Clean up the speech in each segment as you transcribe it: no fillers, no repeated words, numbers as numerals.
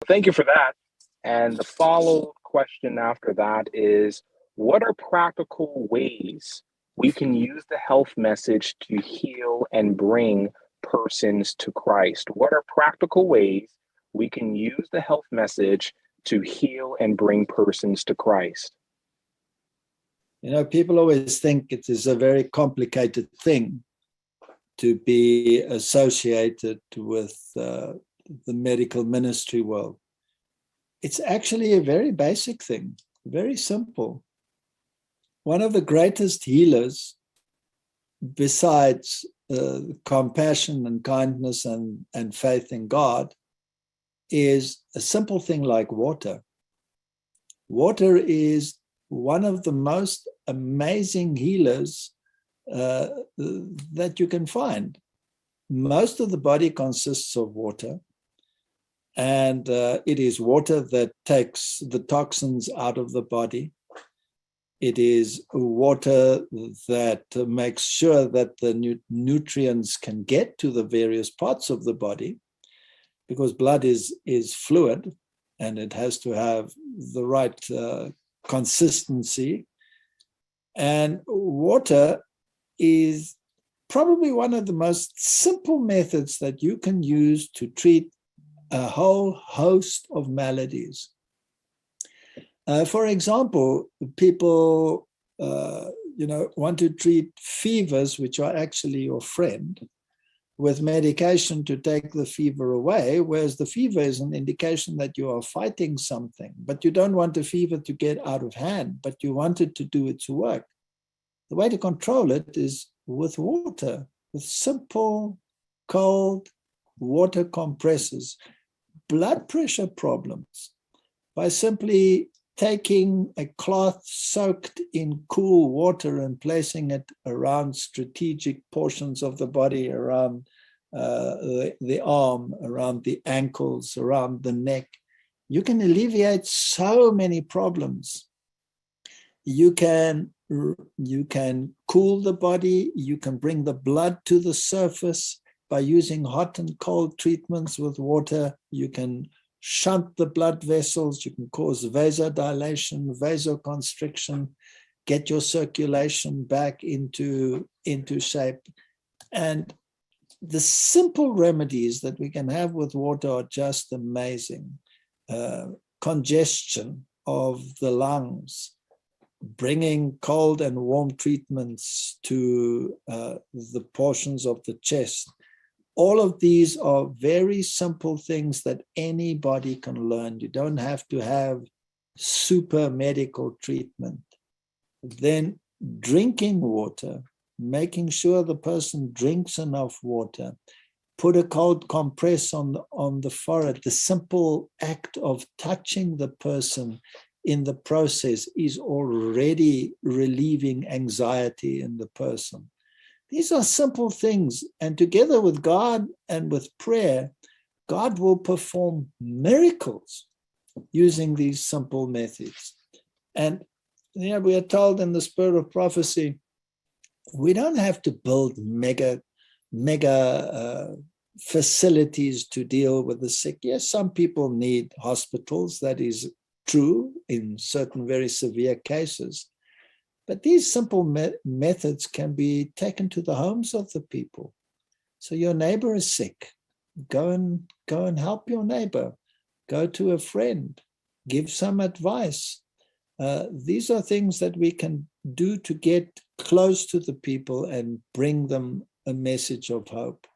Thank you for that. And the follow question after that is, what are practical ways we can use the health message to heal and bring persons to Christ? What are practical ways we can use the health message to heal and bring persons to Christ? You know, people always think it is a very complicated thing to be associated with the medical ministry world. It's actually a very basic thing, very simple. One of the greatest healers, besides compassion and kindness and faith in God, is a simple thing like water. Water is one of the most amazing healers that you can find. Most of the body consists of water, and it is water that takes the toxins out of the body. It is water that makes sure that the nutrients can get to the various parts of the body, because blood is fluid and it has to have the right consistency. And water is probably one of the most simple methods that you can use to treat a whole host of maladies. For example, people want to treat fevers, which are actually your friend, with medication to take the fever away, whereas the fever is an indication that you are fighting something, but you don't want the fever to get out of hand, but you want it to do its work. The way to control it is with water, with simple, cold water compresses. Blood pressure problems, by simply taking a cloth soaked in cool water and placing it around strategic portions of the body, around the arm, around the ankles, around the neck, you can alleviate so many problems. You can cool the body, you can bring the blood to the surface by using hot and cold treatments with water. You can shunt the blood vessels, you can cause vasodilation, vasoconstriction, get your circulation back into shape. And the simple remedies that we can have with water are just amazing. Congestion of the lungs, bringing cold and warm treatments to the portions of the chest. All of these are very simple things that anybody can learn. You don't have to have super medical treatment. Then drinking water, making sure the person drinks enough water, put a cold compress on the forehead. The simple act of touching the person in the process is already relieving anxiety in the person. These are simple things, and together with God and with prayer, God will perform miracles using these simple methods. And we are told in the spirit of prophecy, we don't have to build mega facilities to deal with the sick. Yes, some people need hospitals. That is true in certain very severe cases. But these simple methods can be taken to the homes of the people. So your neighbor is sick. Go and help your neighbor. Go to a friend. Give some advice. These are things that we can do to get close to the people and bring them a message of hope.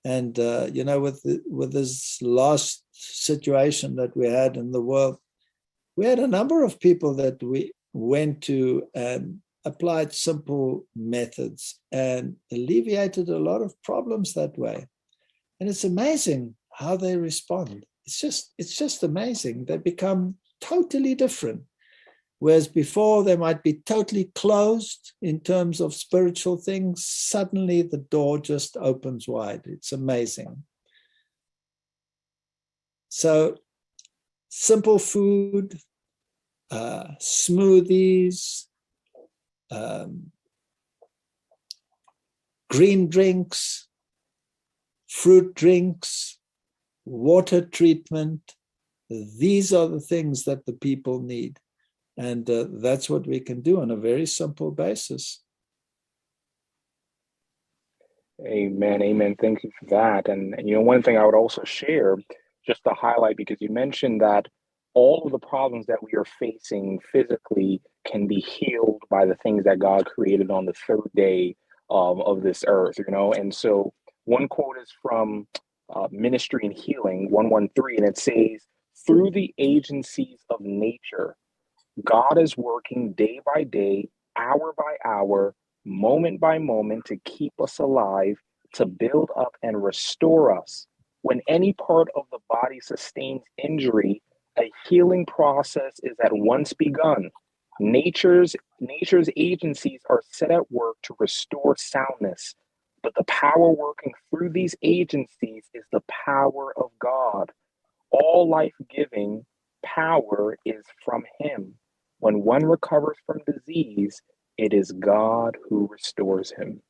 And with this last situation that we had in the world, we had a number of people that we went to and applied simple methods and alleviated a lot of problems that way. And it's amazing how they respond. It's just amazing. They become totally different. Whereas before they might be totally closed in terms of spiritual things, suddenly the door just opens wide. It's amazing. So simple food, smoothies, green drinks, fruit drinks, water treatment, these are the things that the people need. And that's what we can do on a very simple basis. Amen. Amen. Thank you for that. And one thing I would also share, just to highlight, because you mentioned that all of the problems that we are facing physically can be healed by the things that God created on the third day of this earth, And so one quote is from Ministry and Healing 113, and it says, "Through the agencies of nature, God is working day by day, hour by hour, moment by moment to keep us alive, to build up and restore us. When any part of the body sustains injury, a healing process is at once begun. Nature's agencies are set at work to restore soundness, but the power working through these agencies is the power of God. All life-giving power is from him. When one recovers from disease, it is God who restores him."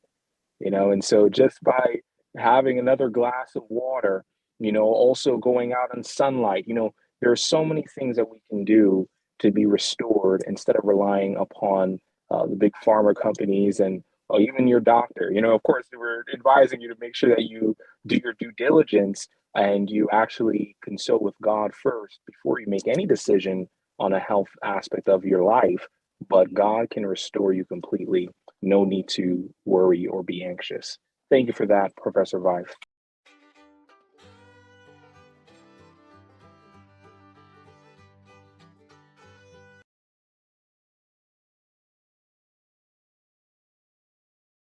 And so just by having another glass of water, also going out in sunlight, there are so many things that we can do to be restored instead of relying upon the big pharma companies and even your doctor. Of course, we're advising you to make sure that you do your due diligence and you actually consult with God first before you make any decision on a health aspect of your life. But God can restore you completely. No need to worry or be anxious. Thank you for that, Professor Veith.